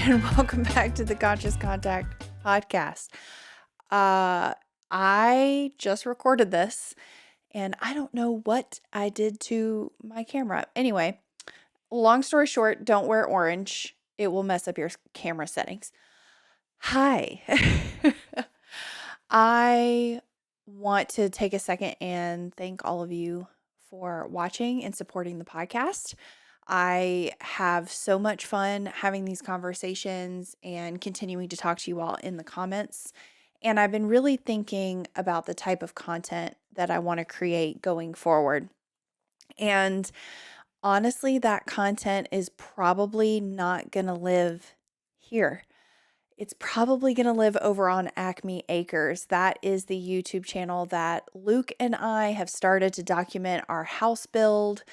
and welcome back to the Conscious Contact podcast. I just recorded this and I don't know what I did to my camera. Anyway, long story short, don't wear orange. It will mess up your camera settings. Hi. I want to take a second and thank all of you for watching and supporting the podcast. I have so much fun having these conversations and continuing to talk to you all in the comments. And I've been really thinking about the type of content that I want to create going forward. And honestly, that content is probably not going to live here. It's probably going to live over on Acme Acres. That is the YouTube channel that Luke and I have started to document our house build,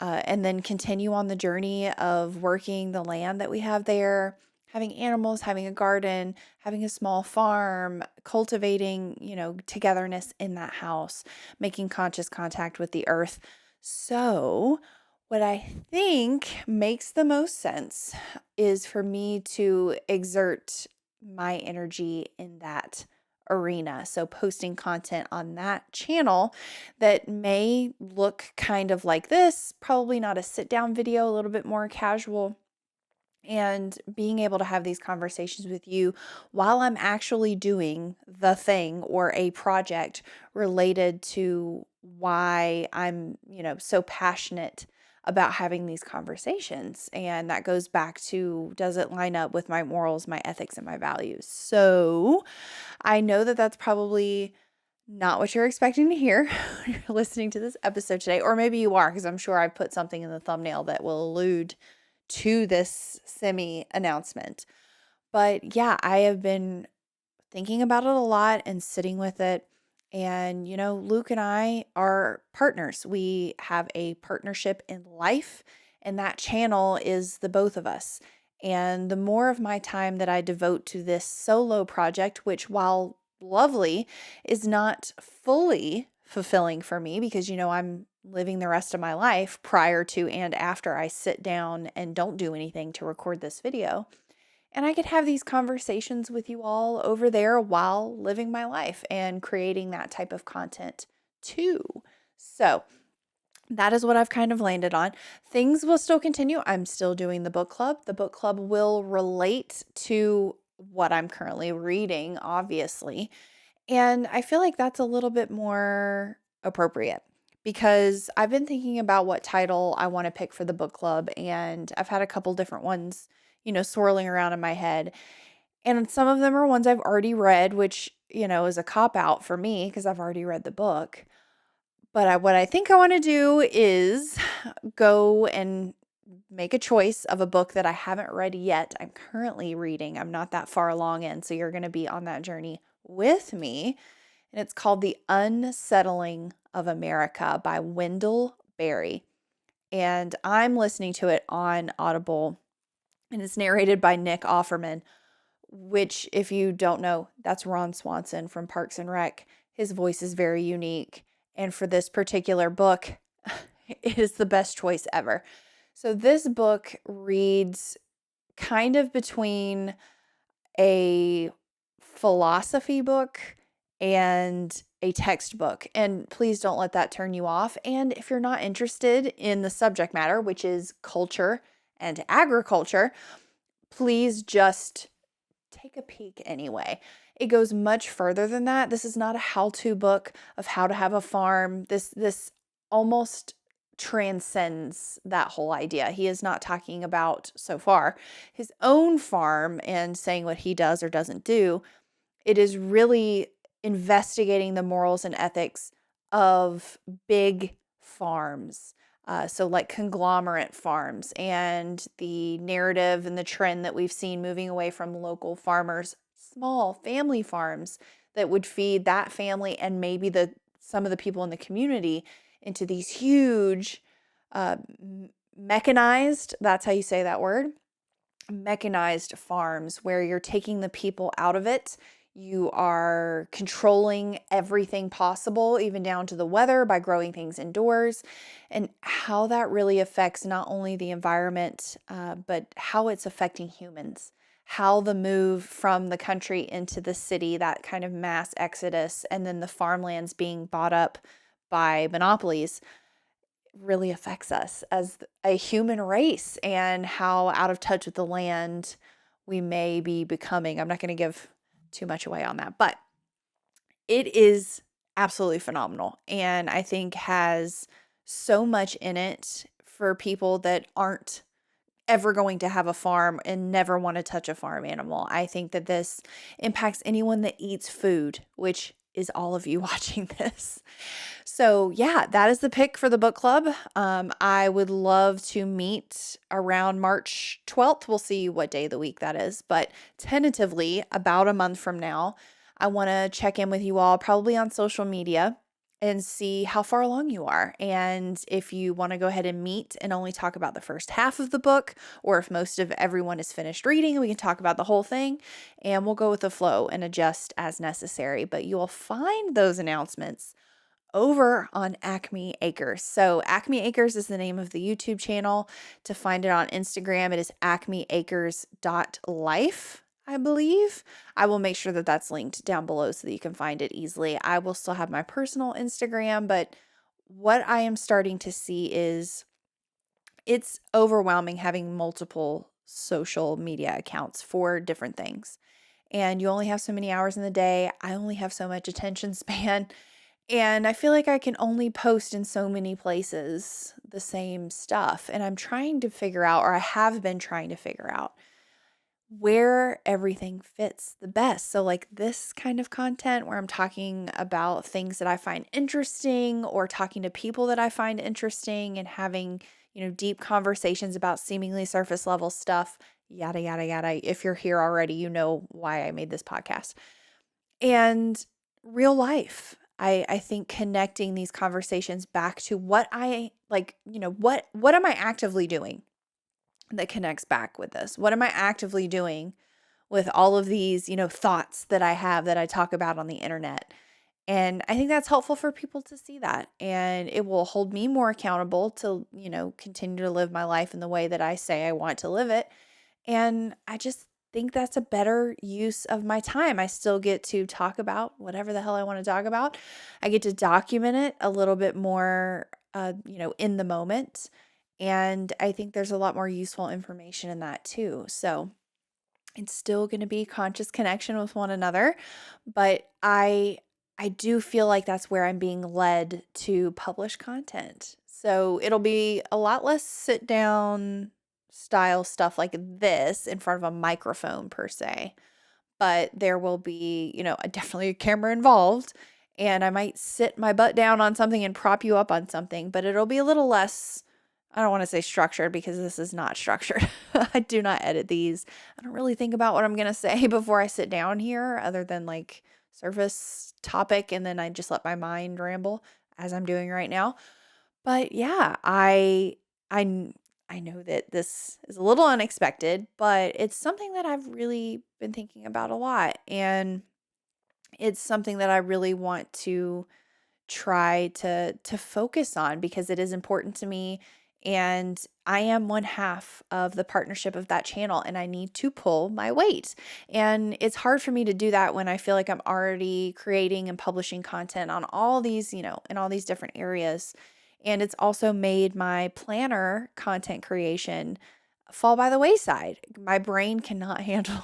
and then continue on the journey of working the land that we have there, having animals, having a garden, having a small farm, cultivating, togetherness in that house, making conscious contact with the earth. So, what I think makes the most sense is for me to exert my energy in that arena. So posting content on that channel that may look kind of like this, probably not a sit down video, a little bit more casual, and being able to have these conversations with you while I'm actually doing the thing or a project related to why I'm, so passionate about having these conversations. And that goes back to, does it line up with my morals, my ethics, and my values? So I know that that's probably not what you're expecting to hear when you're listening to this episode today, or maybe you are, because I'm sure I put something in the thumbnail that will allude to this semi announcement. But yeah, I have been thinking about it a lot and sitting with it. And, Luke and I are partners. We have a partnership in life, and that channel is the both of us. And the more of my time that I devote to this solo project, which, while lovely, is not fully fulfilling for me because, I'm living the rest of my life prior to and after I sit down and don't do anything to record this video. And I could have these conversations with you all over there while living my life and creating that type of content too. So that is what I've kind of landed on. Things will still continue. I'm still doing the book club. The book club will relate to what I'm currently reading, obviously. And I feel like that's a little bit more appropriate because I've been thinking about what title I want to pick for the book club, and I've had a couple different ones, swirling around in my head. And some of them are ones I've already read, which, is a cop out for me because I've already read the book. But what I think I want to do is go and make a choice of a book that I haven't read yet. I'm currently reading. I'm not that far along in, so you're going to be on that journey with me. And it's called The Unsettling of America by Wendell Berry. And I'm listening to it on Audible, and it's narrated by Nick Offerman, which, if you don't know, that's Ron Swanson from Parks and Rec. His voice is very unique. And for this particular book, it is the best choice ever. So this book reads kind of between a philosophy book and a textbook. And please don't let that turn you off. And if you're not interested in the subject matter, which is culture and agriculture, please just take a peek anyway. It goes much further than that. This is not a how-to book of how to have a farm. This almost transcends that whole idea. He is not talking about, so far, his own farm and saying what he does or doesn't do. It is really investigating the morals and ethics of big farms. So like conglomerate farms, and the narrative and the trend that we've seen moving away from local farmers, small family farms that would feed that family and maybe some of the people in the community, into these huge mechanized, that's how you say that word, mechanized farms where you're taking the people out of it. You are controlling everything possible, even down to the weather, by growing things indoors, and how that really affects not only the environment, but how it's affecting humans, how the move from the country into the city, that kind of mass exodus, and then the farmlands being bought up by monopolies really affects us as a human race and how out of touch with the land we may be becoming. I'm not going to give too much away on that, but it is absolutely phenomenal and I think has so much in it for people that aren't ever going to have a farm and never want to touch a farm animal. I think that this impacts anyone that eats food, which is all of you watching this. So, yeah, that is the pick for the book club. I would love to meet around March 12th. We'll see what day of the week that is, but tentatively, about a month from now, I want to check in with you all, probably on social media, and see how far along you are. And if you want to go ahead and meet and only talk about the first half of the book, or if most of everyone is finished reading, we can talk about the whole thing and we'll go with the flow and adjust as necessary. But you will find those announcements over on Acme Acres. So Acme Acres is the name of the YouTube channel. To find it on Instagram, it is acmeacres.life, I believe. I will make sure that that's linked down below so that you can find it easily. I will still have my personal Instagram, but what I am starting to see is it's overwhelming having multiple social media accounts for different things. And you only have so many hours in the day. I only have so much attention span. And I feel like I can only post in so many places the same stuff. And I'm trying to figure out, or I have been trying to figure out, where everything fits the best. So, like this kind of content where I'm talking about things that I find interesting or talking to people that I find interesting and having, deep conversations about seemingly surface level stuff, yada, yada, yada. If you're here already, you know why I made this podcast. And real life. I think connecting these conversations back to what I like, what am I actively doing that connects back with this? What am I actively doing with all of these, thoughts that I have that I talk about on the internet? And I think that's helpful for people to see that. And it will hold me more accountable to, continue to live my life in the way that I say I want to live it. And I just think that's a better use of my time. I still get to talk about whatever the hell I want to talk about. I get to document it a little bit more, in the moment. And I think there's a lot more useful information in that too. So it's still going to be conscious connection with one another, but I do feel like that's where I'm being led to publish content. So it'll be a lot less sit down style stuff like this in front of a microphone per se, but there will be, definitely a camera involved, and I might sit my butt down on something and prop you up on something, but it'll be a little less, I don't want to say structured because this is not structured. I do not edit these. I don't really think about what I'm going to say before I sit down here other than like surface topic, and then I just let my mind ramble as I'm doing right now. But yeah, I know that this is a little unexpected, but it's something that I've really been thinking about a lot, and it's something that I really want to try to focus on because it is important to me, and I am one half of the partnership of that channel, and I need to pull my weight. And it's hard for me to do that when I feel like I'm already creating and publishing content on all these, in all these different areas. And it's also made my planner content creation fall by the wayside. My brain cannot handle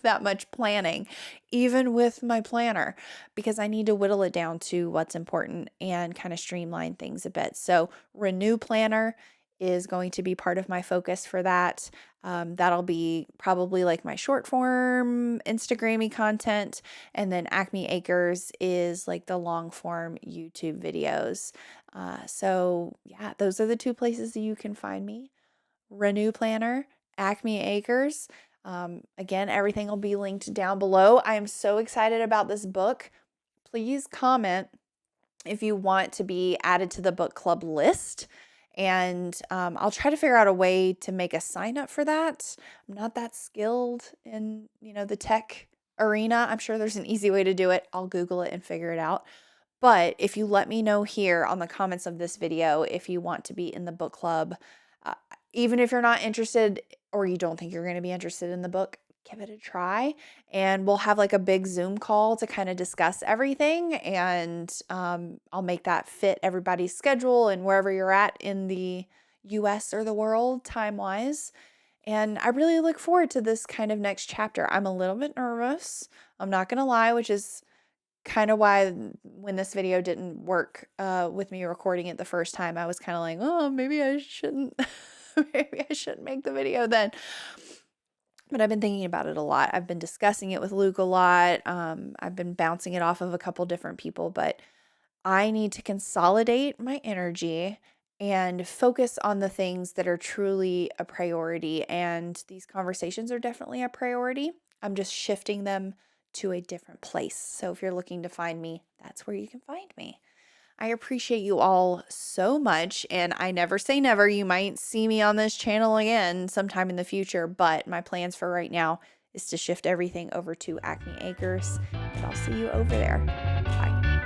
that much planning, even with my planner, because I need to whittle it down to what's important and kind of streamline things a bit. So, Renew Planner is going to be part of my focus for that. That'll be probably like my short form Instagram-y content. And then Acme Acres is like the long form YouTube videos. So yeah, those are the two places that you can find me. Renew Planner, Acme Acres. Again, everything will be linked down below. I am so excited about this book. Please comment if you want to be added to the book club list. And I'll try to figure out a way to make a sign up for that. I'm not that skilled in, the tech arena. I'm sure there's an easy way to do it. I'll Google it and figure it out. But if you let me know here on the comments of this video, if you want to be in the book club, even if you're not interested or you don't think you're going to be interested in the book, give it a try. And we'll have like a big Zoom call to kind of discuss everything. And I'll make that fit everybody's schedule and wherever you're at in the US or the world time wise. And I really look forward to this kind of next chapter. I'm a little bit nervous. I'm not going to lie, which is kind of why when this video didn't work with me recording it the first time, I was kind of like, oh, maybe I shouldn't, maybe I shouldn't make the video then. But I've been thinking about it a lot. I've been discussing it with Luke a lot. I've been bouncing it off of a couple different people, but I need to consolidate my energy and focus on the things that are truly a priority. And these conversations are definitely a priority. I'm just shifting them to a different place. So if you're looking to find me, that's where you can find me. I appreciate you all so much. And I never say never. You might see me on this channel again sometime in the future. But my plans for right now is to shift everything over to Acme Acres. And I'll see you over there. Bye.